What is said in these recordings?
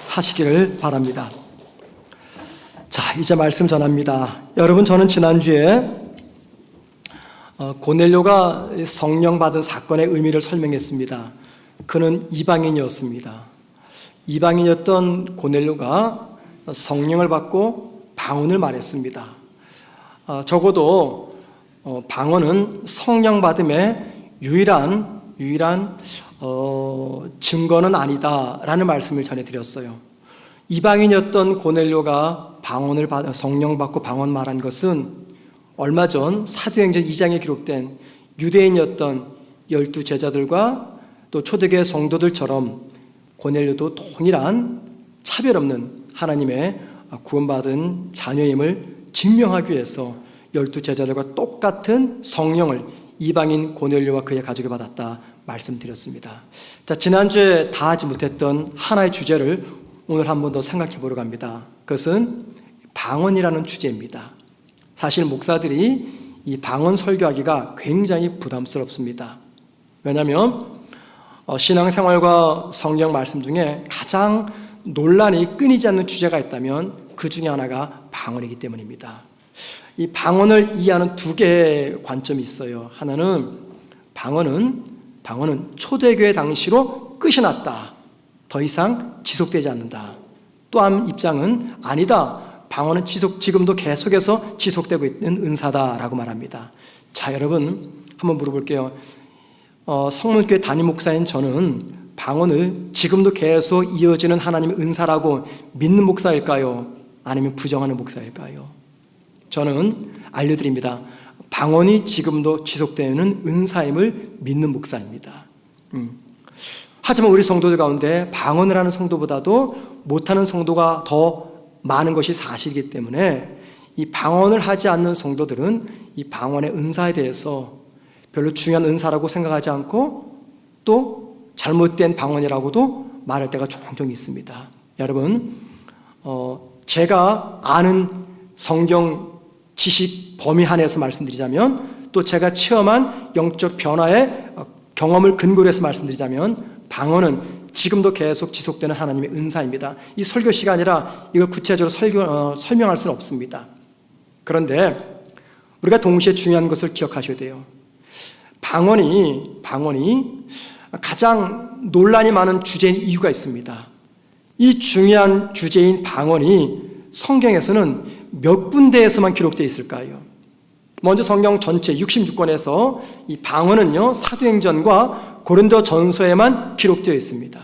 하시기를 바랍니다. 자, 이제 말씀 전합니다. 여러분, 저는 지난주에 고넬료가 성령 받은 사건의 의미를 설명했습니다. 그는 이방인이었습니다. 이방인이었던 고넬료가 성령을 받고 방언을 말했습니다. 적어도 방언은 성령 받음의 유일한 증거는 아니다라는 말씀을 전해드렸어요. 이방인이었던 고넬료가 방언을 받아 성령 받고 방언 말한 것은 얼마 전 사도행전 2장에 기록된 유대인이었던 12제자들과 또 초대교회 성도들처럼 고넬료도 동일한 차별 없는 하나님의 구원받은 자녀임을 증명하기 위해서 12제자들과 똑같은 성령을 이방인 고넬료와 그의 가족이 받았다 말씀드렸습니다. 자, 지난주에 다 하지 못했던 하나의 주제를 오늘 한 번 더 생각해 보려고 합니다. 그것은 방언이라는 주제입니다. 사실 목사들이 이 방언 설교하기가 굉장히 부담스럽습니다. 왜냐하면 신앙생활과 성경 말씀 중에 가장 논란이 끊이지 않는 주제가 있다면 그 중에 하나가 방언이기 때문입니다. 이 방언을 이해하는 두 개의 관점이 있어요. 하나는 방언은 초대교회 당시로 끝이 났다. 더 이상 지속되지 않는다. 또 한 입장은 아니다. 방언은 지금도 계속해서 지속되고 있는 은사다라고 말합니다. 자, 여러분 한번 물어볼게요. 성문교회 담임 목사인 저는 방언을 지금도 계속 이어지는 하나님의 은사라고 믿는 목사일까요? 아니면 부정하는 목사일까요? 저는 알려드립니다. 방언이 지금도 지속되는 은사임을 믿는 목사입니다. 하지만 우리 성도들 가운데 방언을 하는 성도보다도 못하는 성도가 더 많은 것이 사실이기 때문에 이 방언을 하지 않는 성도들은 이 방언의 은사에 대해서 별로 중요한 은사라고 생각하지 않고 또 잘못된 방언이라고도 말할 때가 종종 있습니다. 여러분, 제가 아는 성경 지식 범위 안에서 말씀드리자면, 또 제가 체험한 영적 변화의 경험을 근거로 해서 말씀드리자면, 방언은 지금도 계속 지속되는 하나님의 은사입니다. 이 설교 시간이라 이걸 구체적으로 설명할 수는 없습니다. 그런데 우리가 동시에 중요한 것을 기억하셔야 돼요. 방언이 가장 논란이 많은 주제인 이유가 있습니다. 이 중요한 주제인 방언이 성경에서는 몇 군데에서만 기록되어 있을까요? 먼저 성경 전체 66권에서 이 방언은요, 사도행전과 고린도전서에만 기록되어 있습니다.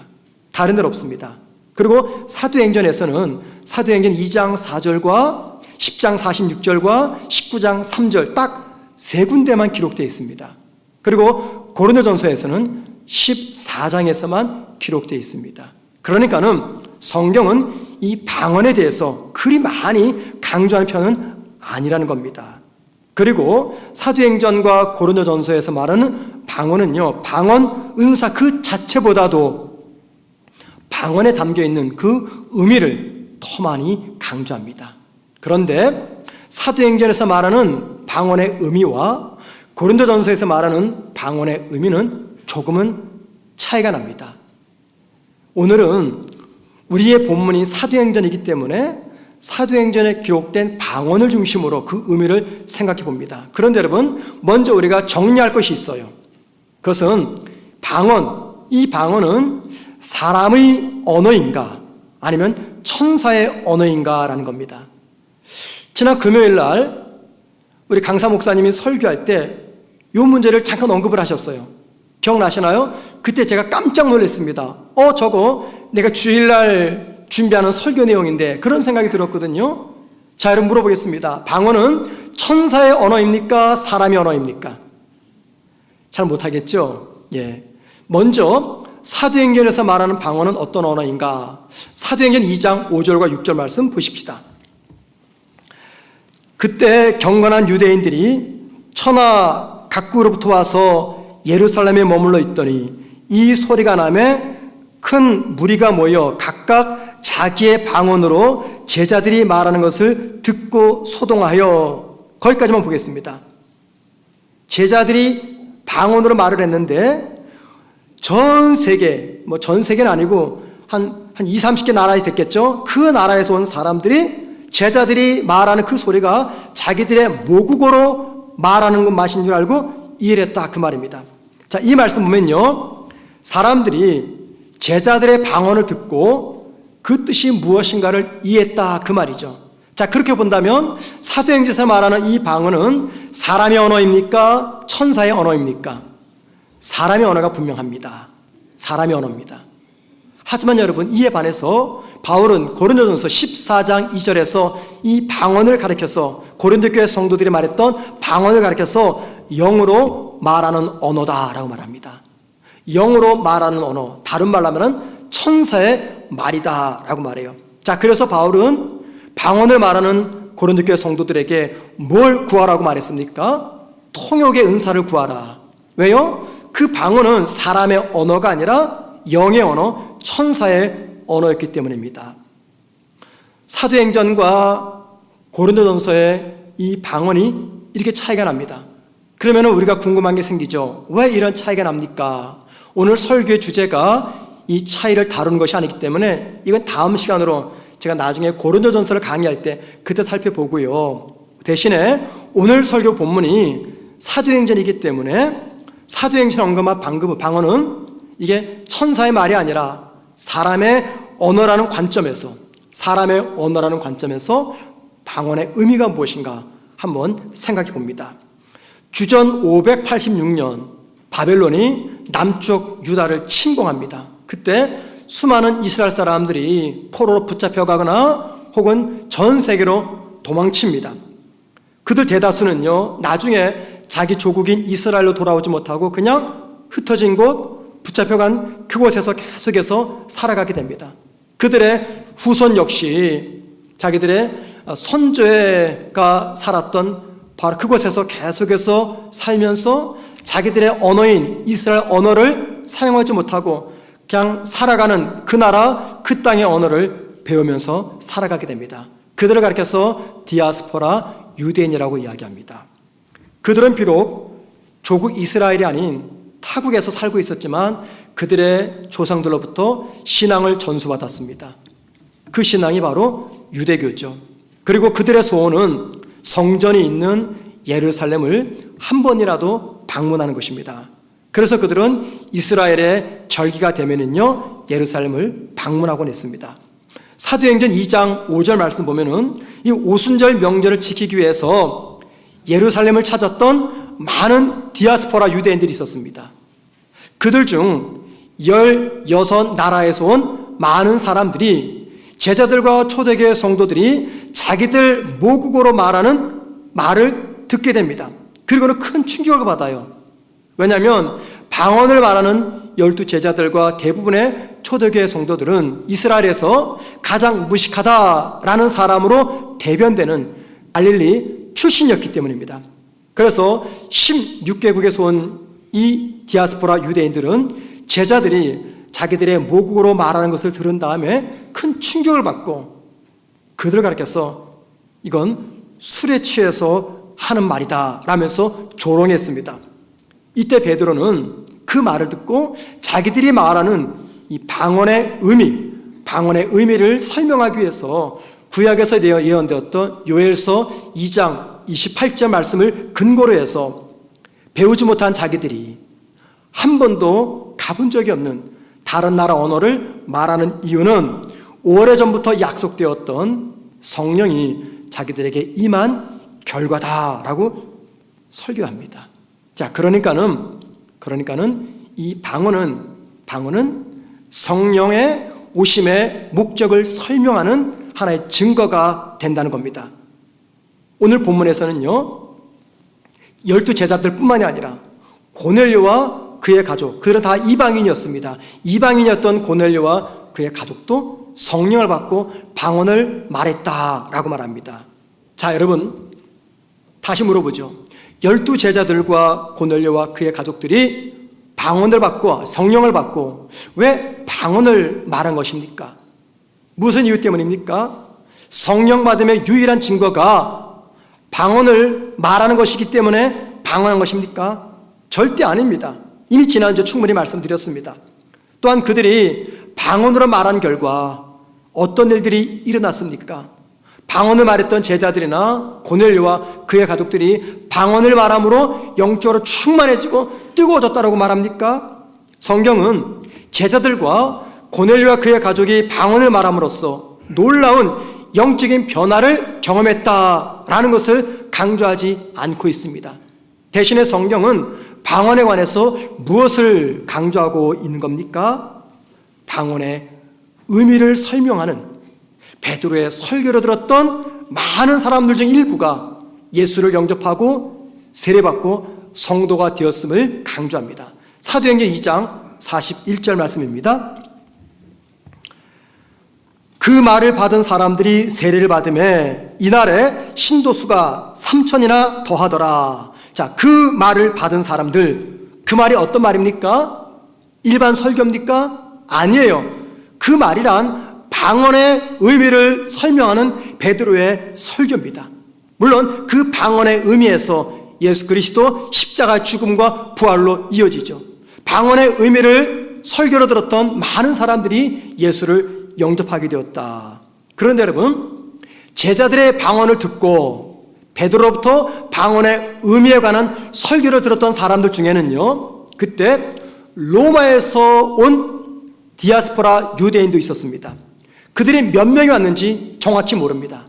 다른 데는 없습니다. 그리고 사도행전에서는 사도행전 2장 4절과 10장 46절과 19장 3절 딱 세 군데만 기록되어 있습니다. 그리고 고린도전서에서는 14장에서만 기록되어 있습니다. 그러니까는 성경은 이 방언에 대해서 그리 많이 강조하는 편은 아니라는 겁니다. 그리고 사도행전과 고린도전서에서 말하는 방언은요, 방언 은사 그 자체보다도 방언에 담겨있는 그 의미를 더 많이 강조합니다. 그런데 사도행전에서 말하는 방언의 의미와 고린도전서에서 말하는 방언의 의미는 조금은 차이가 납니다. 오늘은 우리의 본문인 사도행전이기 때문에 사도행전에 기록된 방언을 중심으로 그 의미를 생각해 봅니다. 그런데 여러분, 먼저 우리가 정리할 것이 있어요. 그것은 이 방언은 사람의 언어인가 아니면 천사의 언어인가라는 겁니다. 지난 금요일 날 우리 강사 목사님이 설교할 때 이 문제를 잠깐 언급을 하셨어요. 기억나시나요? 그때 제가 깜짝 놀랐습니다. 저거 내가 주일날 준비하는 설교 내용인데 그런 생각이 들었거든요. 자, 여러분 물어보겠습니다. 방언은 천사의 언어입니까? 사람의 언어입니까? 잘 못하겠죠? 예. 먼저 사도행전에서 말하는 방언은 어떤 언어인가? 사도행전 2장 5절과 6절 말씀 보십시다. 그때 경건한 유대인들이 천하 각국으로부터 와서 예루살렘에 머물러 있더니 이 소리가 나매 큰 무리가 모여 각각 자기의 방언으로 제자들이 말하는 것을 듣고 소동하여, 거기까지만 보겠습니다. 제자들이 방언으로 말을 했는데 전 세계는 아니고 한 한 2, 30개 나라에 됐겠죠. 그 나라에서 온 사람들이 제자들이 말하는 그 소리가 자기들의 모국어로 말하는 것 맛인 줄 알고 이해를 했다 그 말입니다. 자, 이 말씀 보면요, 사람들이 제자들의 방언을 듣고 그 뜻이 무엇인가를 이해했다 그 말이죠. 자, 그렇게 본다면 사도행전에서 말하는 이 방언은 사람의 언어입니까? 천사의 언어입니까? 사람의 언어가 분명합니다. 사람의 언어입니다. 하지만 여러분, 이에 반해서 바울은 고린도전서 14장 2절에서 이 방언을 가리켜서 고린도 교회 성도들이 말했던 방언을 가리켜서 영으로 말하는 언어다라고 말합니다. 영으로 말하는 언어, 다른 말로 하면 천사의 말이다라고 말해요. 자, 그래서 바울은 방언을 말하는 고린도 교회 성도들에게 뭘 구하라고 말했습니까? 통역의 은사를 구하라. 왜요? 그 방언은 사람의 언어가 아니라 영의 언어, 천사의 언어였기 때문입니다. 사도행전과 고린도전서의 이 방언이 이렇게 차이가 납니다. 그러면 우리가 궁금한 게 생기죠. 왜 이런 차이가 납니까? 오늘 설교의 주제가 이 차이를 다루는 것이 아니기 때문에 이건 다음 시간으로 제가 나중에 고린도전서를 강의할 때 그때 살펴보고요. 대신에 오늘 설교 본문이 사도행전이기 때문에 사도행전 언급한 방언은 이게 천사의 말이 아니라 사람의 언어라는 관점에서 방언의 의미가 무엇인가 한번 생각해 봅니다. 주전 586년 바벨론이 남쪽 유다를 침공합니다. 그때 수많은 이스라엘 사람들이 포로로 붙잡혀가거나 혹은 전 세계로 도망칩니다. 그들 대다수는요, 나중에 자기 조국인 이스라엘로 돌아오지 못하고 그냥 흩어진 곳, 붙잡혀간 그곳에서 계속해서 살아가게 됩니다. 그들의 후손 역시 자기들의 선조가 살았던 바로 그곳에서 계속해서 살면서 자기들의 언어인 이스라엘 언어를 사용하지 못하고 그냥 살아가는 그 나라, 그 땅의 언어를 배우면서 살아가게 됩니다. 그들을 가리켜서 디아스포라 유대인이라고 이야기합니다. 그들은 비록 조국 이스라엘이 아닌 타국에서 살고 있었지만 그들의 조상들로부터 신앙을 전수받았습니다. 그 신앙이 바로 유대교죠. 그리고 그들의 소원은 성전이 있는 예루살렘을 한 번이라도 방문하는 것입니다. 그래서 그들은 이스라엘의 절기가 되면은요, 예루살렘을 방문하곤 했습니다. 사도행전 2장 5절 말씀 보면은 이 오순절 명절을 지키기 위해서 예루살렘을 찾았던 많은 디아스포라 유대인들이 있었습니다. 그들 중 16나라에서 온 많은 사람들이 제자들과 초대교회 성도들이 자기들 모국어로 말하는 말을 듣게 됩니다. 그리고는 큰 충격을 받아요. 왜냐하면 방언을 말하는 12제자들과 대부분의 초대교회 성도들은 이스라엘에서 가장 무식하다라는 사람으로 대변되는 갈릴리 출신이었기 때문입니다. 그래서 16개국에서 온 이 디아스포라 유대인들은 제자들이 자기들의 모국어로 말하는 것을 들은 다음에 큰 충격을 받고 그들을 가리켜서 이건 술에 취해서 하는 말이다 라면서 조롱했습니다. 이때 베드로는 그 말을 듣고 자기들이 말하는 이 방언의 의미를 설명하기 위해서 구약에서 예언되었던 요엘서 2장 28절 말씀을 근거로 해서 배우지 못한 자기들이 한 번도 가본 적이 없는 다른 나라 언어를 말하는 이유는 오래전부터 약속되었던 성령이 자기들에게 임한 결과다라고 설교합니다. 자, 그러니까는 이 방언은 성령의 오심의 목적을 설명하는 하나의 증거가 된다는 겁니다. 오늘 본문에서는요, 12제자들 뿐만이 아니라 고넬료와 그의 가족, 그들은 다 이방인이었습니다. 이방인이었던 고넬료와 그의 가족도 성령을 받고 방언을 말했다라고 말합니다. 자, 여러분 다시 물어보죠. 12제자들과 고넬료와 그의 가족들이 방언을 받고 성령을 받고 왜 방언을 말한 것입니까? 무슨 이유 때문입니까? 성령 받음의 유일한 증거가 방언을 말하는 것이기 때문에 방언한 것입니까? 절대 아닙니다. 이미 지난주에 충분히 말씀드렸습니다. 또한 그들이 방언으로 말한 결과 어떤 일들이 일어났습니까? 방언을 말했던 제자들이나 고넬료와 그의 가족들이 방언을 말함으로 영적으로 충만해지고 뜨거워졌다고 말합니까? 성경은 제자들과 고넬료와 그의 가족이 방언을 말함으로써 놀라운 영적인 변화를 경험했다라는 것을 강조하지 않고 있습니다. 대신에 성경은 방언에 관해서 무엇을 강조하고 있는 겁니까? 방언의 의미를 설명하는 베드로의 설교를 들었던 많은 사람들 중 일부가 예수를 영접하고 세례받고 성도가 되었음을 강조합니다. 사도행전 2장 41절 말씀입니다. 그 말을 받은 사람들이 세례를 받음에 이날에 신도수가 3,000이나 더하더라. 자, 그 말을 받은 사람들, 그 말이 어떤 말입니까? 일반 설교입니까? 아니에요. 그 말이란 방언의 의미를 설명하는 베드로의 설교입니다. 물론 그 방언의 의미에서 예수 그리스도 십자가 죽음과 부활로 이어지죠. 방언의 의미를 설교로 들었던 많은 사람들이 예수를 영접하게 되었다. 그런데 여러분, 제자들의 방언을 듣고 베드로로부터 방언의 의미에 관한 설교를 들었던 사람들 중에는요, 그때 로마에서 온 디아스포라 유대인도 있었습니다. 그들이 몇 명이 왔는지 정확히 모릅니다.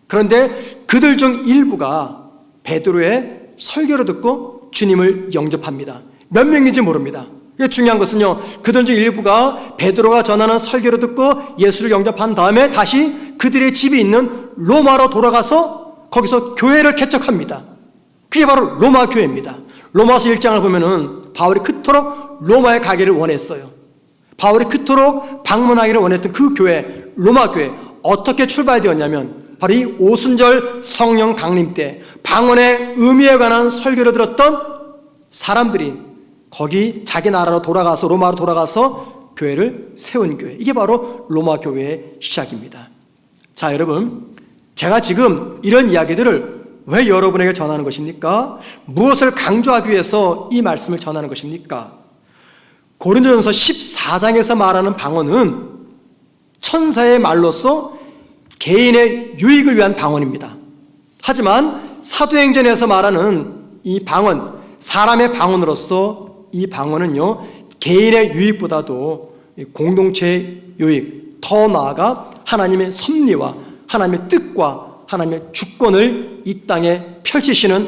그런데 그들 중 일부가 베드로의 설교를 듣고 주님을 영접합니다. 몇 명인지 모릅니다. 중요한 것은요, 그들 중 일부가 베드로가 전하는 설교를 듣고 예수를 영접한 다음에 다시 그들의 집이 있는 로마로 돌아가서 거기서 교회를 개척합니다. 그게 바로 로마 교회입니다. 로마서 1장을 보면은 바울이 그토록 로마에 가기를 원했어요. 바울이 그토록 방문하기를 원했던 그 교회, 로마 교회, 어떻게 출발되었냐면 바로 이 오순절 성령 강림 때 방언의 의미에 관한 설교를 들었던 사람들이 거기 자기 나라로 돌아가서, 로마로 돌아가서 교회를 세운 교회, 이게 바로 로마 교회의 시작입니다. 자, 여러분, 제가 지금 이런 이야기들을 왜 여러분에게 전하는 것입니까? 무엇을 강조하기 위해서 이 말씀을 전하는 것입니까? 고린도전서 14장에서 말하는 방언은 천사의 말로서 개인의 유익을 위한 방언입니다. 하지만 사도행전에서 말하는 이 방언, 사람의 방언으로서 이 방언은요, 개인의 유익보다도 공동체의 유익, 더 나아가 하나님의 섭리와 하나님의 뜻과 하나님의 주권을 이 땅에 펼치시는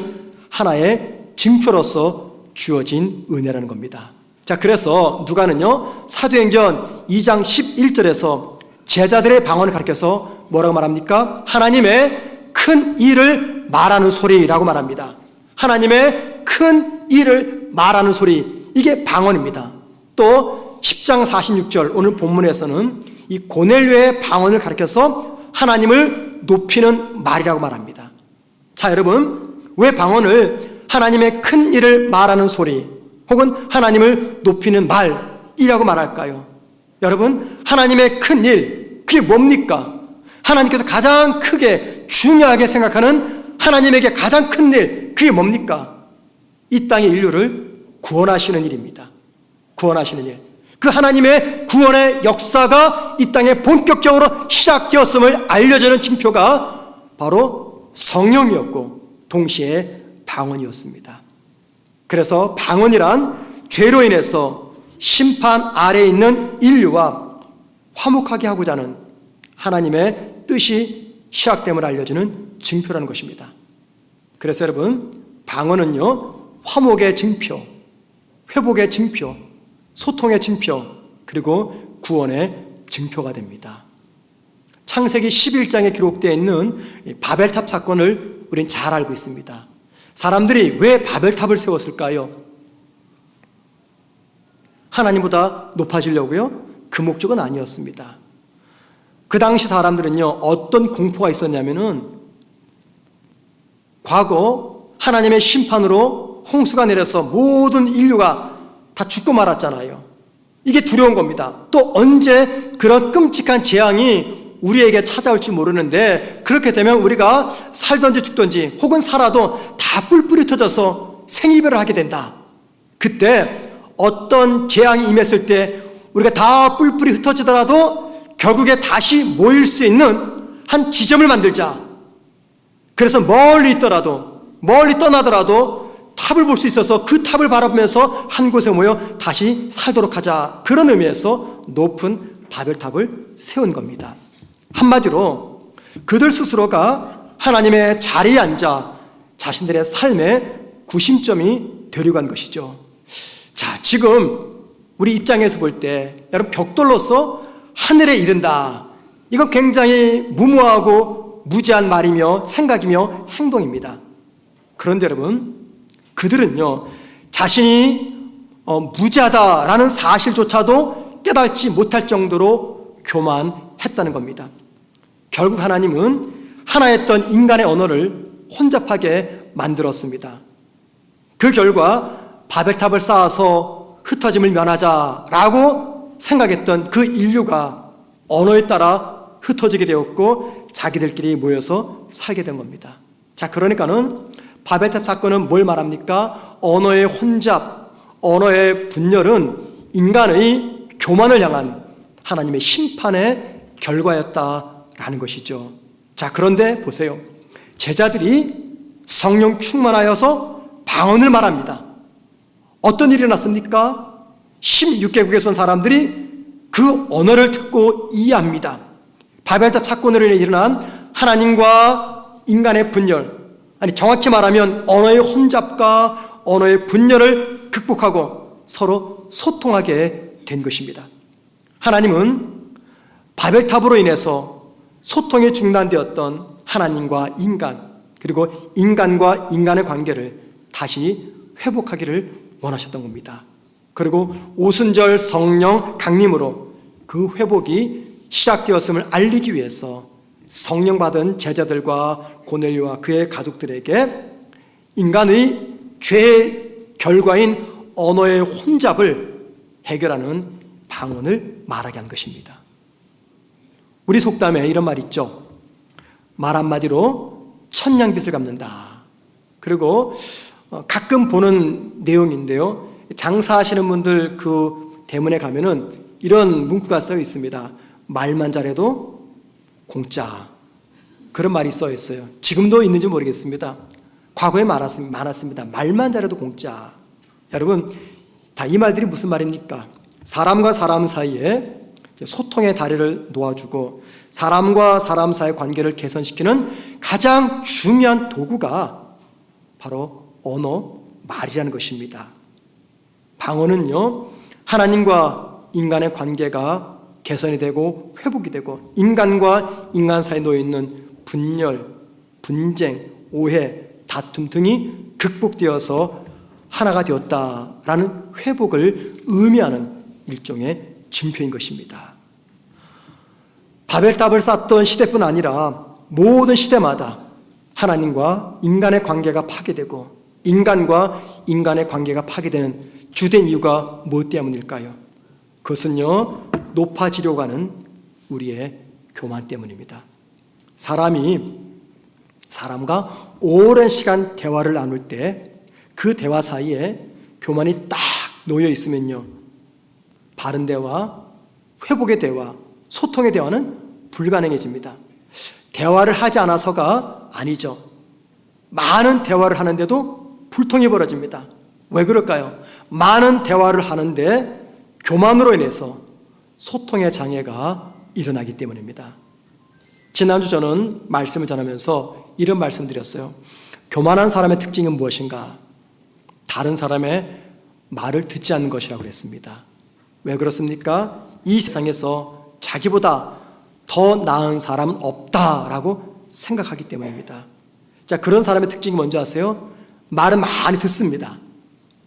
하나의 징표로서 주어진 은혜라는 겁니다. 자, 그래서 누가는요, 사도행전 2장 11절에서 제자들의 방언을 가리켜서 뭐라고 말합니까? 하나님의 큰 일을 말하는 소리라고 말합니다. 하나님의 큰 일을 말하는 소리, 이게 방언입니다. 또 10장 46절 오늘 본문에서는 이 고넬료의 방언을 가리켜서 하나님을 높이는 말이라고 말합니다. 자, 여러분, 왜 방언을 하나님의 큰 일을 말하는 소리 혹은 하나님을 높이는 말이라고 말할까요? 여러분, 하나님의 큰 일, 그게 뭡니까? 하나님께서 가장 크게 중요하게 생각하는 하나님에게 가장 큰 일, 그게 뭡니까? 이 땅의 인류를 구원하시는 일입니다. 구원하시는 일. 그 하나님의 구원의 역사가 이 땅에 본격적으로 시작되었음을 알려주는 징표가 바로 성령이었고 동시에 방언이었습니다. 그래서 방언이란 죄로 인해서 심판 아래에 있는 인류와 화목하게 하고자 하는 하나님의 뜻이 시작됨을 알려주는 징표라는 것입니다. 그래서 여러분, 방언은요, 화목의 징표, 회복의 징표, 소통의 징표, 그리고 구원의 징표가 됩니다. 창세기 11장에 기록되어 있는 바벨탑 사건을 우린 잘 알고 있습니다. 사람들이 왜 바벨탑을 세웠을까요? 하나님보다 높아지려고요? 그 목적은 아니었습니다. 그 당시 사람들은요, 어떤 공포가 있었냐면은 과거 하나님의 심판으로 홍수가 내려서 모든 인류가 다 죽고 말았잖아요. 이게 두려운 겁니다. 또 언제 그런 끔찍한 재앙이 우리에게 찾아올지 모르는데 그렇게 되면 우리가 살든지 죽든지 혹은 살아도 다 뿔뿔이 터져서 생이별을 하게 된다. 그때 어떤 재앙이 임했을 때 우리가 다 뿔뿔이 흩어지더라도 결국에 다시 모일 수 있는 한 지점을 만들자. 그래서 멀리 있더라도, 멀리 떠나더라도 탑을 볼 수 있어서 그 탑을 바라보면서 한 곳에 모여 다시 살도록 하자. 그런 의미에서 높은 바벨탑을 세운 겁니다. 한마디로 그들 스스로가 하나님의 자리에 앉아 자신들의 삶의 구심점이 되려고 한 것이죠. 자, 지금 우리 입장에서 볼 때 여러분, 벽돌로서 하늘에 이른다, 이건 굉장히 무모하고 무지한 말이며 생각이며 행동입니다. 그런데 여러분, 그들은요 자신이 무지하다라는 사실조차도 깨닫지 못할 정도로 교만했다는 겁니다. 결국 하나님은 하나였던 인간의 언어를 혼잡하게 만들었습니다. 그 결과 바벨탑을 쌓아서 흩어짐을 면하자라고 생각했던 그 인류가 언어에 따라 흩어지게 되었고 자기들끼리 모여서 살게 된 겁니다. 자, 그러니까는 바벨탑 사건은 뭘 말합니까? 언어의 혼잡, 언어의 분열은 인간의 교만을 향한 하나님의 심판의 결과였다라는 것이죠. 자, 그런데 보세요. 제자들이 성령 충만하여서 방언을 말합니다. 어떤 일이 났습니까? 16개국에서 온 사람들이 그 언어를 듣고 이해합니다. 바벨탑 사건으로 인해 일어난 하나님과 인간의 분열, 아니 정확히 말하면 언어의 혼잡과 언어의 분열을 극복하고 서로 소통하게 된 것입니다. 하나님은 바벨탑으로 인해서 소통이 중단되었던 하나님과 인간, 그리고 인간과 인간의 관계를 다시 회복하기를 원하셨던 겁니다. 그리고 오순절 성령 강림으로 그 회복이 시작되었음을 알리기 위해서 성령 받은 제자들과 고넬료와 그의 가족들에게 인간의 죄의 결과인 언어의 혼잡을 해결하는 방언을 말하게 한 것입니다. 우리 속담에 이런 말 있죠. 말 한마디로 천냥빚을 갚는다. 그리고 가끔 보는 내용인데요, 장사하시는 분들 그 대문에 가면은 이런 문구가 써 있습니다. 말만 잘해도 공짜. 그런 말이 써 있어요. 지금도 있는지 모르겠습니다. 과거에 많았습니다. 말만 잘해도 공짜. 여러분, 다 이 말들이 무슨 말입니까? 사람과 사람 사이에 소통의 다리를 놓아주고 사람과 사람 사이의 관계를 개선시키는 가장 중요한 도구가 바로 언어, 말이라는 것입니다. 방언은요, 하나님과 인간의 관계가 개선이 되고 회복이 되고 인간과 인간 사이에 놓여있는 분열, 분쟁, 오해, 다툼 등이 극복되어서 하나가 되었다라는 회복을 의미하는 일종의 징표인 것입니다. 바벨탑을 쌓던 시대뿐 아니라 모든 시대마다 하나님과 인간의 관계가 파괴되고 인간과 인간의 관계가 파괴되는 주된 이유가 무엇 때문일까요? 그것은요, 높아지려고 하는 우리의 교만 때문입니다. 사람이 사람과 오랜 시간 대화를 나눌 때 그 대화 사이에 교만이 딱 놓여 있으면요, 바른 대화, 회복의 대화, 소통의 대화는 불가능해집니다. 대화를 하지 않아서가 아니죠. 많은 대화를 하는데도 불통이 벌어집니다. 왜 그럴까요? 많은 대화를 하는데 교만으로 인해서 소통의 장애가 일어나기 때문입니다. 지난주 저는 말씀을 전하면서 이런 말씀 드렸어요. 교만한 사람의 특징은 무엇인가? 다른 사람의 말을 듣지 않는 것이라고 그랬습니다. 왜 그렇습니까? 이 세상에서 자기보다 더 나은 사람은 없다라고 생각하기 때문입니다. 자, 그런 사람의 특징이 뭔지 아세요? 말은 많이 듣습니다.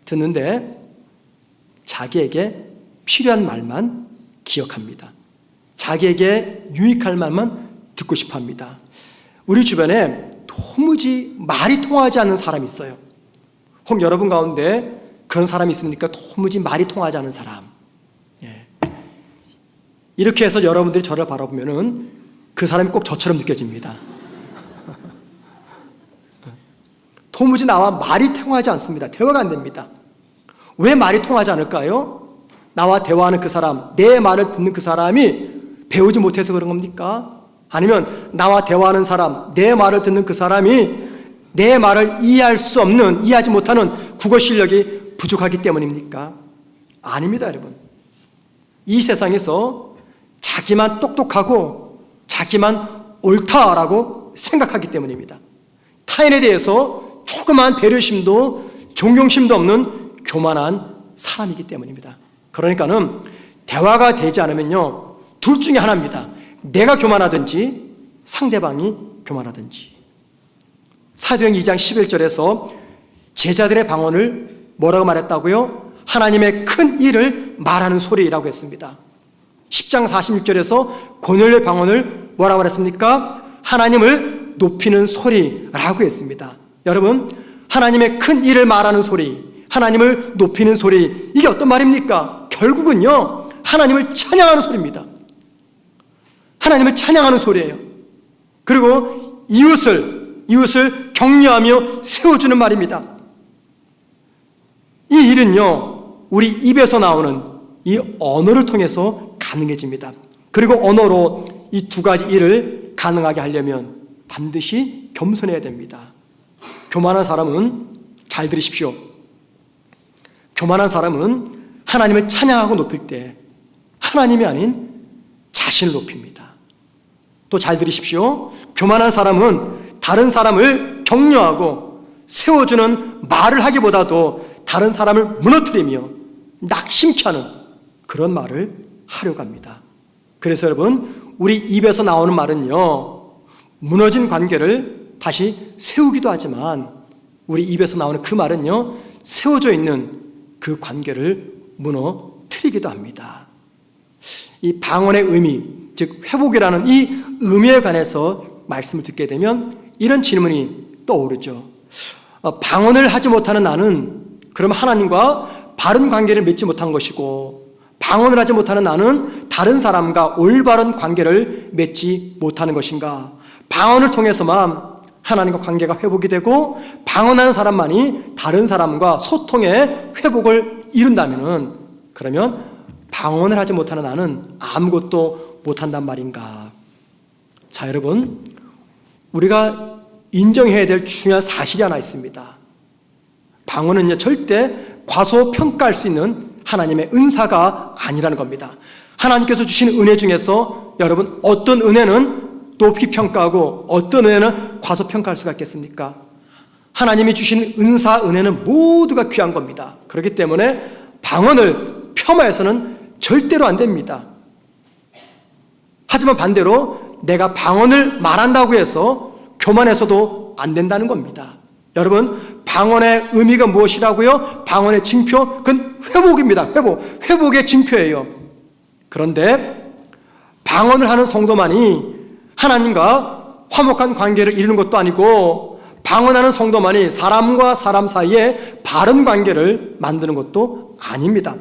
듣는데 자기에게 필요한 말만 기억합니다. 자기에게 유익할 말만 듣고 싶어 합니다. 우리 주변에 도무지 말이 통하지 않는 사람이 있어요. 혹 여러분 가운데 그런 사람이 있습니까? 도무지 말이 통하지 않는 사람. 예. 이렇게 해서 여러분들이 저를 바라보면은 그 사람이 꼭 저처럼 느껴집니다. 도무지 나와 말이 통하지 않습니다. 대화가 안 됩니다. 왜 말이 통하지 않을까요? 나와 대화하는 그 사람, 내 말을 듣는 그 사람이 배우지 못해서 그런 겁니까? 아니면 나와 대화하는 사람, 내 말을 듣는 그 사람이 내 말을 이해하지 못하는 국어 실력이 부족하기 때문입니까? 아닙니다, 여러분. 이 세상에서 자기만 똑똑하고 자기만 옳다라고 생각하기 때문입니다. 타인에 대해서 조그만 배려심도 존경심도 없는 교만한 사람이기 때문입니다. 그러니까는 대화가 되지 않으면요, 둘 중에 하나입니다. 내가 교만하든지 상대방이 교만하든지. 사도행 2장 11절에서 제자들의 방언을 뭐라고 말했다고요? 하나님의 큰 일을 말하는 소리라고 했습니다. 10장 46절에서 고넬료의 방언을 뭐라고 말했습니까? 하나님을 높이는 소리라고 했습니다. 여러분, 하나님의 큰 일을 말하는 소리, 하나님을 높이는 소리, 이게 어떤 말입니까? 결국은요, 하나님을 찬양하는 소리입니다. 하나님을 찬양하는 소리예요. 그리고 이웃을 격려하며 세워주는 말입니다. 이 일은요, 우리 입에서 나오는 이 언어를 통해서 가능해집니다. 그리고 언어로 이 두 가지 일을 가능하게 하려면 반드시 겸손해야 됩니다. 교만한 사람은, 잘 들으십시오, 교만한 사람은 하나님을 찬양하고 높일 때 하나님이 아닌 자신을 높입니다. 또 잘 들으십시오, 교만한 사람은 다른 사람을 격려하고 세워주는 말을 하기보다도 다른 사람을 무너뜨리며 낙심케 하는 그런 말을 하려고 합니다. 그래서 여러분, 우리 입에서 나오는 말은요, 무너진 관계를 다시 세우기도 하지만 우리 입에서 나오는 그 말은요, 세워져 있는 그 관계를 무너뜨리기도 합니다. 이 방언의 의미, 즉 회복이라는 이 의미에 관해서 말씀을 듣게 되면 이런 질문이 떠오르죠. 방언을 하지 못하는 나는 그럼 하나님과 바른 관계를 맺지 못한 것이고, 방언을 하지 못하는 나는 다른 사람과 올바른 관계를 맺지 못하는 것인가? 방언을 통해서만 하나님과 관계가 회복이 되고 방언하는 사람만이 다른 사람과 소통의 회복을 이룬다면은, 그러면 방언을 하지 못하는 나는 아무것도 못한단 말인가? 자, 여러분, 우리가 인정해야 될 중요한 사실이 하나 있습니다. 방언은요, 절대 과소평가할 수 있는 하나님의 은사가 아니라는 겁니다. 하나님께서 주신 은혜 중에서 여러분, 어떤 은혜는 높이 평가하고 어떤 은혜는 과소평가할 수가 있겠습니까? 하나님이 주신 은사, 은혜는 모두가 귀한 겁니다. 그렇기 때문에 방언을 폄하해서는 절대로 안 됩니다. 하지만 반대로 내가 방언을 말한다고 해서 교만해서도 안 된다는 겁니다. 여러분, 방언의 의미가 무엇이라고요? 방언의 징표, 그건 회복입니다. 회복의 징표예요. 그런데 방언을 하는 성도만이 하나님과 화목한 관계를 이루는 것도 아니고, 방언하는 성도만이 사람과 사람 사이에 바른 관계를 만드는 것도 아닙니다.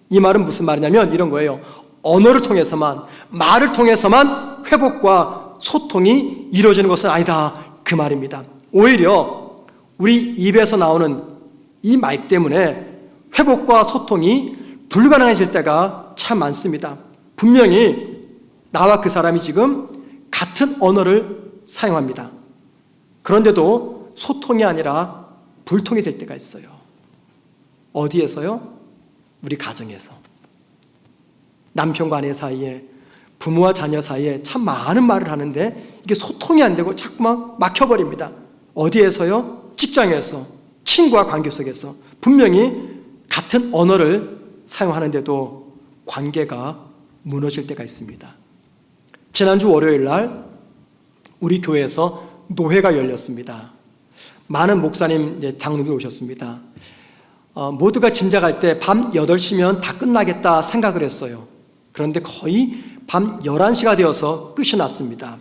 이 말은 무슨 말이냐면 이런 거예요. 언어를 통해서만, 말을 통해서만 회복과 소통이 이루어지는 것은 아니다, 그 말입니다. 오히려 우리 입에서 나오는 이 말 때문에 회복과 소통이 불가능해질 때가 참 많습니다. 분명히 나와 그 사람이 지금 같은 언어를 사용합니다. 그런데도 소통이 아니라 불통이 될 때가 있어요. 어디에서요? 우리 가정에서. 남편과 아내 사이에, 부모와 자녀 사이에 참 많은 말을 하는데 이게 소통이 안 되고 자꾸만 막혀버립니다. 어디에서요? 직장에서, 친구와 관계 속에서 분명히 같은 언어를 사용하는데도 관계가 무너질 때가 있습니다. 지난주 월요일 날 우리 교회에서 노회가 열렸습니다. 많은 목사님, 장로님이 오셨습니다. 모두가 짐작할 때 밤 8시면 다 끝나겠다 생각을 했어요. 그런데 거의 밤 11시가 되어서 끝이 났습니다.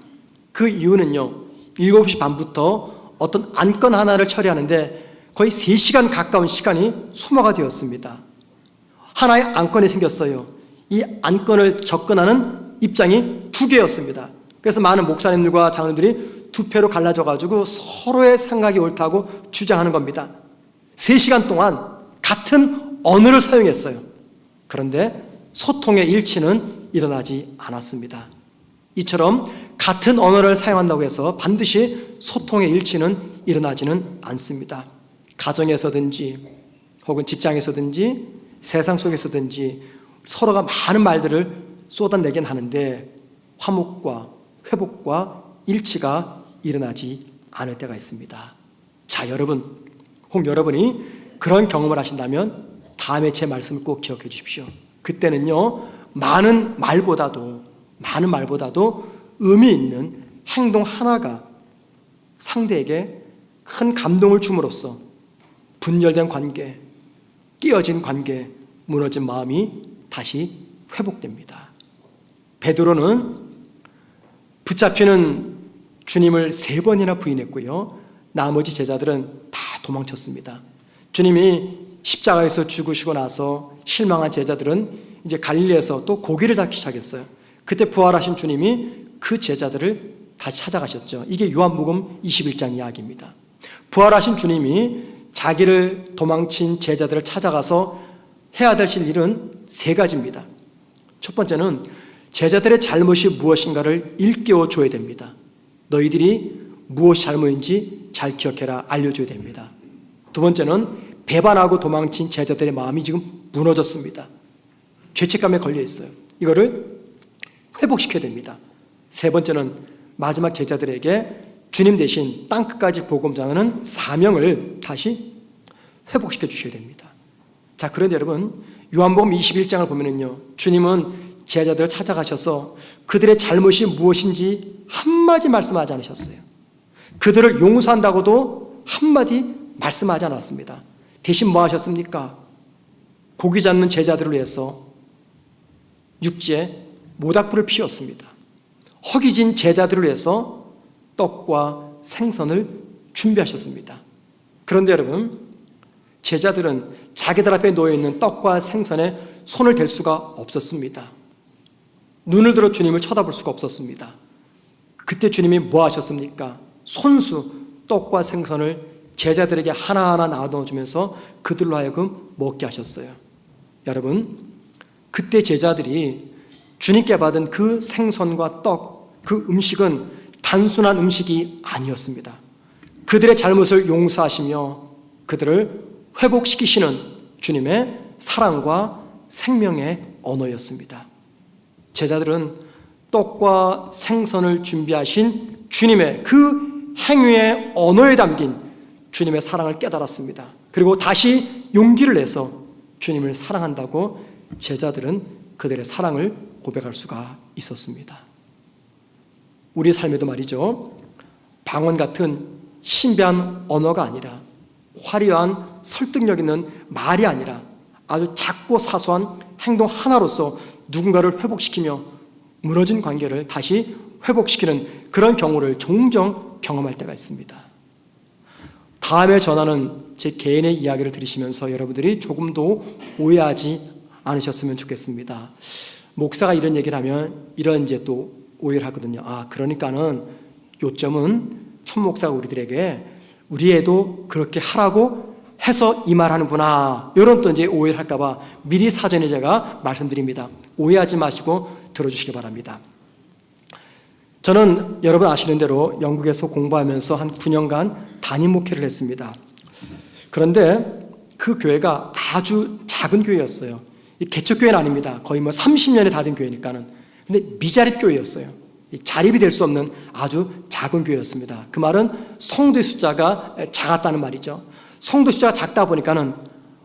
그 이유는요, 7시 반부터 어떤 안건 하나를 처리하는데 거의 3시간 가까운 시간이 소모가 되었습니다. 하나의 안건이 생겼어요. 이 안건을 접근하는 입장이 2개였습니다. 그래서 많은 목사님들과 장로들이 2패로 갈라져가지고 서로의 생각이 옳다고 주장하는 겁니다. 3시간 동안 같은 언어를 사용했어요. 그런데 소통의 일치는 일어나지 않았습니다. 이처럼 같은 언어를 사용한다고 해서 반드시 소통의 일치는 일어나지는 않습니다. 가정에서든지 혹은 직장에서든지 세상 속에서든지 서로가 많은 말들을 쏟아내긴 하는데 화목과 회복과 일치가 일어나지 않을 때가 있습니다. 자, 여러분, 혹 여러분이 그런 경험을 하신다면 다음에 제 말씀을 꼭 기억해 주십시오. 그때는요, 많은 말보다도 의미 있는 행동 하나가 상대에게 큰 감동을 줌으로써 분열된 관계, 깨어진 관계, 무너진 마음이 다시 회복됩니다. 베드로는 붙잡히는 주님을 3번이나 부인했고요. 나머지 제자들은 다 도망쳤습니다. 주님이 십자가에서 죽으시고 나서 실망한 제자들은 이제 갈릴리에서 또 고기를 잡기 시작했어요. 그때 부활하신 주님이 그 제자들을 다시 찾아가셨죠. 이게 요한복음 21장 이야기입니다. 부활하신 주님이 자기를 도망친 제자들을 찾아가서 해야 될 일은 3가지입니다. 첫 번째는 제자들의 잘못이 무엇인가를 일깨워 줘야 됩니다. 너희들이 무엇이 잘못인지 잘 기억해라, 알려줘야 됩니다. 두 번째는 배반하고 도망친 제자들의 마음이 지금 무너졌습니다. 죄책감에 걸려 있어요. 이거를 회복시켜야 됩니다. 세 번째는 마지막 제자들에게 주님 대신 땅끝까지 복음 전하는 사명을 다시 회복시켜 주셔야 됩니다. 자, 그런데 여러분, 요한복음 21장을 보면은요, 주님은 제자들을 찾아가셔서 그들의 잘못이 무엇인지 한마디 말씀하지 않으셨어요. 그들을 용서한다고도 한마디 말씀하지 않았습니다. 대신 뭐 하셨습니까? 고기 잡는 제자들을 위해서 육지에 모닥불을 피웠습니다. 허기진 제자들을 위해서 떡과 생선을 준비하셨습니다. 그런데 여러분, 제자들은 자기들 앞에 놓여있는 떡과 생선에 손을 댈 수가 없었습니다. 눈을 들어 주님을 쳐다볼 수가 없었습니다. 그때 주님이 뭐 하셨습니까? 손수 떡과 생선을 제자들에게 하나하나 나눠주면서 그들로 하여금 먹게 하셨어요. 여러분, 그때 제자들이 주님께 받은 그 생선과 떡, 그 음식은 단순한 음식이 아니었습니다. 그들의 잘못을 용서하시며 그들을 회복시키시는 주님의 사랑과 생명의 언어였습니다. 제자들은 떡과 생선을 준비하신 주님의 그 행위의 언어에 담긴 주님의 사랑을 깨달았습니다. 그리고 다시 용기를 내서 주님을 사랑한다고 제자들은 그들의 사랑을 고백할 수가 있었습니다. 우리 삶에도 말이죠, 방언 같은 신비한 언어가 아니라, 화려한 설득력 있는 말이 아니라 아주 작고 사소한 행동 하나로서 누군가를 회복시키며 무너진 관계를 다시 회복시키는 그런 경우를 종종 경험할 때가 있습니다. 다음에 전하는 제 개인의 이야기를 들으시면서 여러분들이 조금도 오해하지 않으셨으면 좋겠습니다. 목사가 이런 얘기를 하면 이런 이제 또 오해를 하거든요. 그러니까는 요점은 촌 목사가 우리들에게 우리 애도 그렇게 하라고 해서 이 말 하는구나, 이런 또 이제 오해를 할까봐 미리 사전에 제가 말씀드립니다. 오해하지 마시고 들어주시기 바랍니다. 저는 여러분 아시는 대로 영국에서 공부하면서 한 9년간 담임 목회를 했습니다. 그런데 그 교회가 아주 작은 교회였어요. 개척교회는 아닙니다. 거의 30년이 다 된 교회니까는. 근데 미자립 교회였어요. 자립이 될 수 없는 아주 작은 교회였습니다. 그 말은 성도의 숫자가 작았다는 말이죠. 성도 숫자가 작다 보니까는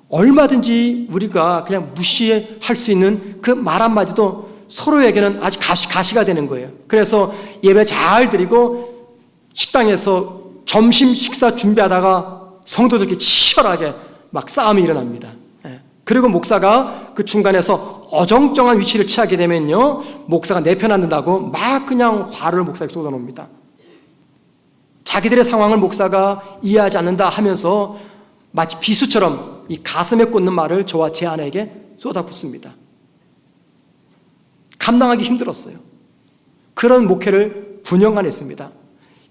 얼마든지 우리가 그냥 무시할 수 있는 그 말 한마디도 서로에게는 아주 가시가 되는 거예요. 그래서 예배 잘 드리고 식당에서 점심 식사 준비하다가 성도들끼리 치열하게 막 싸움이 일어납니다. 그리고 목사가 그 중간에서 어정쩡한 위치를 취하게 되면요, 목사가 내 편 안 든다고 막 그냥 화를 목사에게 쏟아놓습니다. 자기들의 상황을 목사가 이해하지 않는다 하면서 마치 비수처럼 이 가슴에 꽂는 말을 저와 제 아내에게 쏟아붓습니다. 감당하기 힘들었어요. 그런 목회를 9년간 했습니다.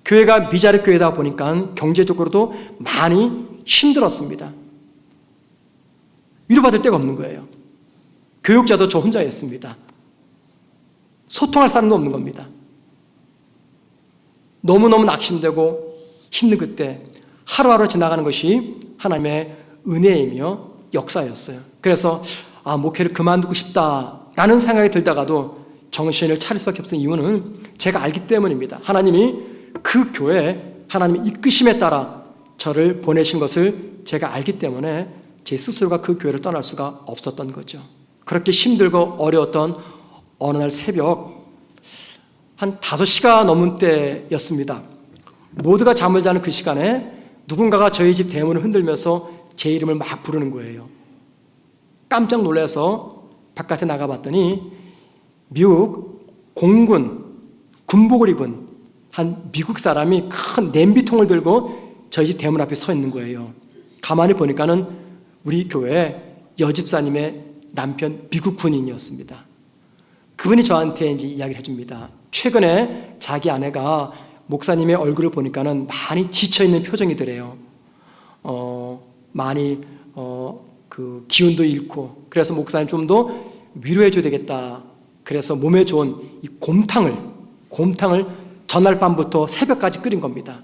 교회가 미자립 교회다 보니까 경제적으로도 많이 힘들었습니다. 위로받을 데가 없는 거예요. 교육자도 저 혼자였습니다. 소통할 사람도 없는 겁니다. 너무너무 낙심되고 힘든 그때 하루하루 지나가는 것이 하나님의 은혜이며 역사였어요. 그래서 목회를 그만두고 싶다라는 생각이 들다가도 정신을 차릴 수밖에 없는 이유는 제가 알기 때문입니다. 하나님이 그 교회 하나님의 이끄심에 따라 저를 보내신 것을 제가 알기 때문에 제 스스로가 그 교회를 떠날 수가 없었던 거죠. 그렇게 힘들고 어려웠던 어느 날 새벽 한 5시가 넘은 때였습니다. 모두가 잠을 자는 그 시간에 누군가가 저희 집 대문을 흔들면서 제 이름을 막 부르는 거예요. 깜짝 놀라서 바깥에 나가봤더니 미국 공군 군복을 입은 한 미국 사람이 큰 냄비통을 들고 저희 집 대문 앞에 서 있는 거예요. 가만히 보니까는 우리 교회 여집사님의 남편 미국 군인이었습니다. 그분이 저한테 이제 이야기를 해줍니다. 최근에 자기 아내가 목사님의 얼굴을 보니까는 많이 지쳐있는 표정이더래요. 많이 그 기운도 잃고, 그래서 목사님 좀 더 위로해줘야 되겠다. 그래서 몸에 좋은 이 곰탕을 전날 밤부터 새벽까지 끓인 겁니다.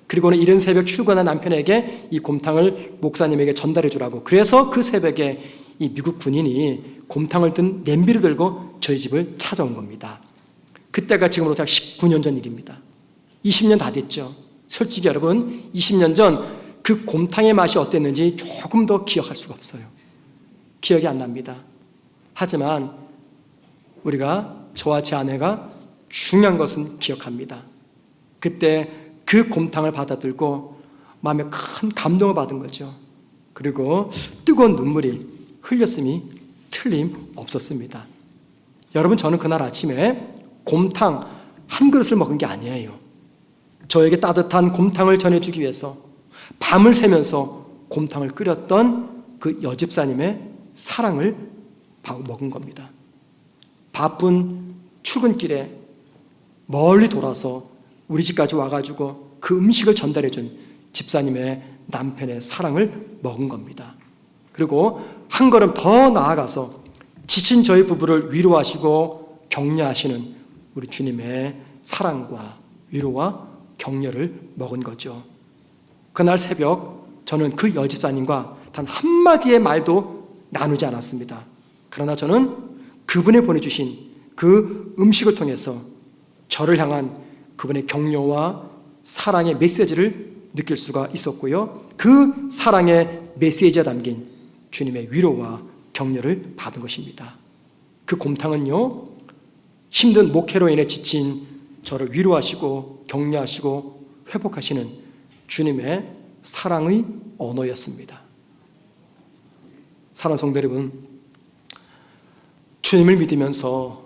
그리고는 이른 새벽 출근한 남편에게 이 곰탕을 목사님에게 전달해 주라고. 그래서 그 새벽에 이 미국 군인이 곰탕을 든 냄비를 들고 저희 집을 찾아온 겁니다. 그때가 지금으로부터 19년 전 일입니다. 20년 다 됐죠. 솔직히 여러분 20년 전 그 곰탕의 맛이 어땠는지 조금 더 기억할 수가 없어요. 기억이 안 납니다. 하지만 우리가, 저와 제 아내가 중요한 것은 기억합니다. 그때 그 곰탕을 받아들고 마음에 큰 감동을 받은 거죠. 그리고 뜨거운 눈물이 흘렸음이 틀림없었습니다. 여러분, 저는 그날 아침에 곰탕 한 그릇을 먹은 게 아니에요. 저에게 따뜻한 곰탕을 전해주기 위해서 밤을 새면서 곰탕을 끓였던 그 여집사님의 사랑을 먹은 겁니다. 바쁜 출근길에 멀리 돌아서 우리 집까지 와가지고 그 음식을 전달해준 집사님의 남편의 사랑을 먹은 겁니다. 그리고 한 걸음 더 나아가서 지친 저희 부부를 위로하시고 격려하시는 우리 주님의 사랑과 위로와 격려를 먹은 거죠. 그날 새벽 저는 그 여집사님과 단 한마디의 말도 나누지 않았습니다. 그러나 저는 그분이 보내주신 그 음식을 통해서 저를 향한 그분의 격려와 사랑의 메시지를 느낄 수가 있었고요. 그 사랑의 메시지에 담긴 주님의 위로와 격려를 받은 것입니다. 그 곰탕은요, 힘든 목회로 인해 지친 저를 위로하시고 격려하시고 회복하시는 주님의 사랑의 언어였습니다. 사랑하는 성도 여러분, 주님을 믿으면서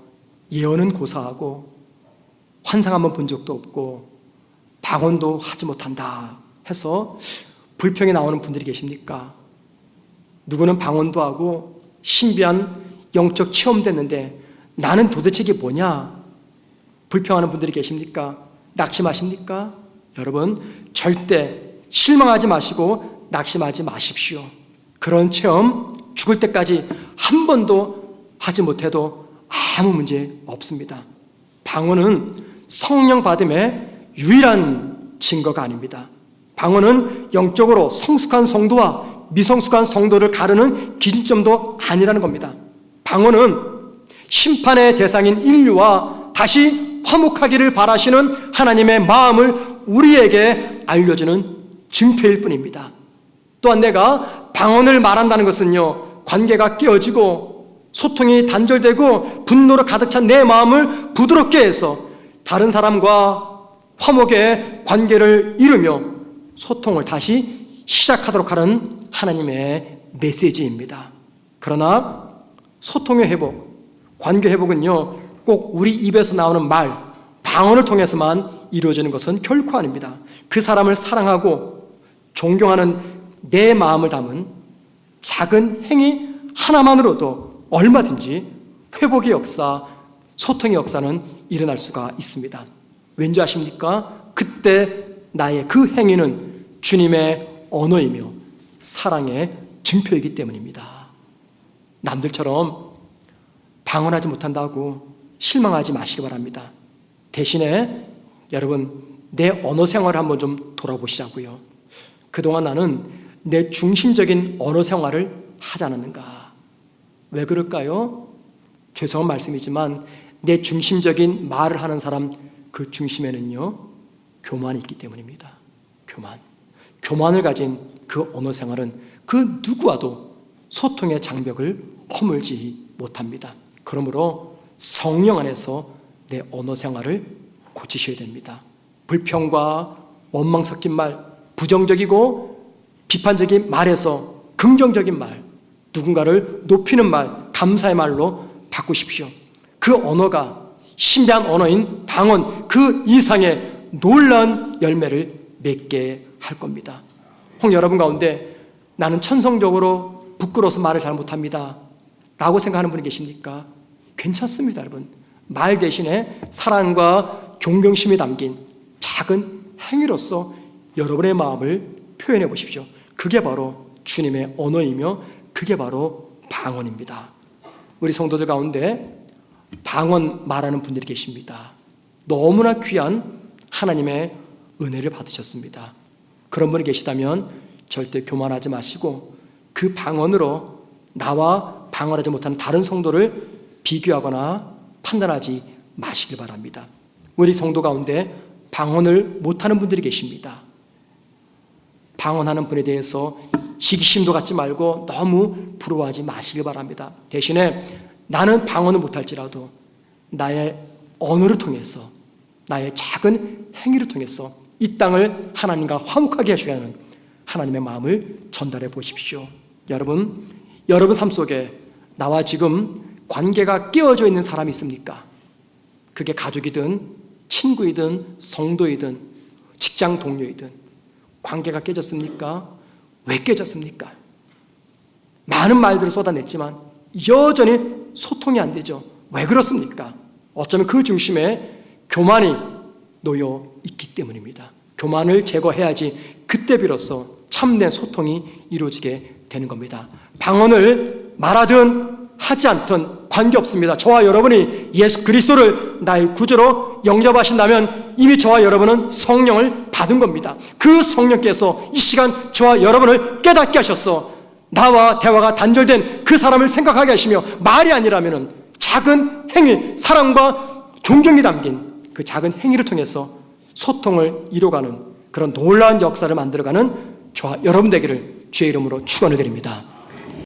예언은 고사하고 환상 한번 본 적도 없고 방언도 하지 못한다 해서 불평이 나오는 분들이 계십니까? 누구는 방언도 하고 신비한 영적 체험도 했는데 나는 도대체 이게 뭐냐? 불평하는 분들이 계십니까? 낙심하십니까? 여러분, 절대 실망하지 마시고 낙심하지 마십시오. 그런 체험 죽을 때까지 한 번도 하지 못해도 아무 문제 없습니다. 방언은 성령 받음의 유일한 증거가 아닙니다. 방언은 영적으로 성숙한 성도와 미성숙한 성도를 가르는 기준점도 아니라는 겁니다. 방언은 심판의 대상인 인류와 다시 화목하기를 바라시는 하나님의 마음을 우리에게 알려주는 증표일 뿐입니다. 또한 내가 방언을 말한다는 것은요, 관계가 깨어지고 소통이 단절되고 분노로 가득 찬 내 마음을 부드럽게 해서 다른 사람과 화목의 관계를 이루며 소통을 다시 시작하도록 하는 하나님의 메시지입니다. 그러나 소통의 회복, 관계 회복은요, 꼭 우리 입에서 나오는 말, 방언을 통해서만 이루어지는 것은 결코 아닙니다. 그 사람을 사랑하고 존경하는 내 마음을 담은 작은 행위 하나만으로도 얼마든지 회복의 역사, 소통의 역사는 일어날 수가 있습니다. 왠지 아십니까? 그때 나의 그 행위는 주님의 언어이며 사랑의 증표이기 때문입니다. 남들처럼 방언하지 못한다고 실망하지 마시기 바랍니다. 대신에 여러분, 내 언어 생활을 한번 좀 돌아보시자고요. 그동안 나는 내 중심적인 언어 생활을 하지 않았는가? 왜 그럴까요? 죄송한 말씀이지만 내 중심적인 말을 하는 사람 그 중심에는요, 교만이 있기 때문입니다. 교만을 가진 그 언어 생활은 그 누구와도 소통의 장벽을 허물지 못합니다. 그러므로 성령 안에서 내 언어 생활을 고치셔야 됩니다. 불평과 원망 섞인 말, 부정적이고 비판적인 말에서 긍정적인 말, 누군가를 높이는 말, 감사의 말로 바꾸십시오. 그 언어가 신비한 언어인 방언 그 이상의 놀라운 열매를 맺게 할 겁니다. 혹 여러분 가운데 나는 천성적으로 부끄러워서 말을 잘 못합니다 라고 생각하는 분이 계십니까? 괜찮습니다, 여러분. 말 대신에 사랑과 존경심이 담긴 작은 행위로서 여러분의 마음을 표현해 보십시오. 그게 바로 주님의 언어이며 그게 바로 방언입니다. 우리 성도들 가운데 방언 말하는 분들이 계십니다. 너무나 귀한 하나님의 은혜를 받으셨습니다. 그런 분이 계시다면 절대 교만하지 마시고 그 방언으로 나와 방언하지 못하는 다른 성도를 비교하거나 판단하지 마시길 바랍니다. 우리 성도 가운데 방언을 못하는 분들이 계십니다. 방언하는 분에 대해서 시기심도 갖지 말고 너무 부러워하지 마시길 바랍니다. 대신에 나는 방언을 못할지라도 나의 언어를 통해서, 나의 작은 행위를 통해서 이 땅을 하나님과 화목하게 하셔야 하는 하나님의 마음을 전달해 보십시오. 여러분 삶 속에 나와 지금 관계가 깨어져 있는 사람이 있습니까? 그게 가족이든 친구이든 성도이든 직장 동료이든 관계가 깨졌습니까? 왜 깨졌습니까? 많은 말들을 쏟아냈지만 여전히 소통이 안 되죠. 왜 그렇습니까? 어쩌면 그 중심에 교만이 놓여 있기 때문입니다. 교만을 제거해야지 그때 비로소 참된 소통이 이루어지게 되는 겁니다. 방언을 말하든 하지 않든 관계없습니다. 저와 여러분이 예수 그리스도를 나의 구주로 영접하신다면 이미 저와 여러분은 성령을 받은 겁니다. 그 성령께서 이 시간 저와 여러분을 깨닫게 하셔서 나와 대화가 단절된 그 사람을 생각하게 하시며 말이 아니라면 작은 행위, 사랑과 존경이 담긴 그 작은 행위를 통해서 소통을 이뤄가는 그런 놀라운 역사를 만들어가는 저와 여러분 되기를 주의 이름으로 축원을 드립니다.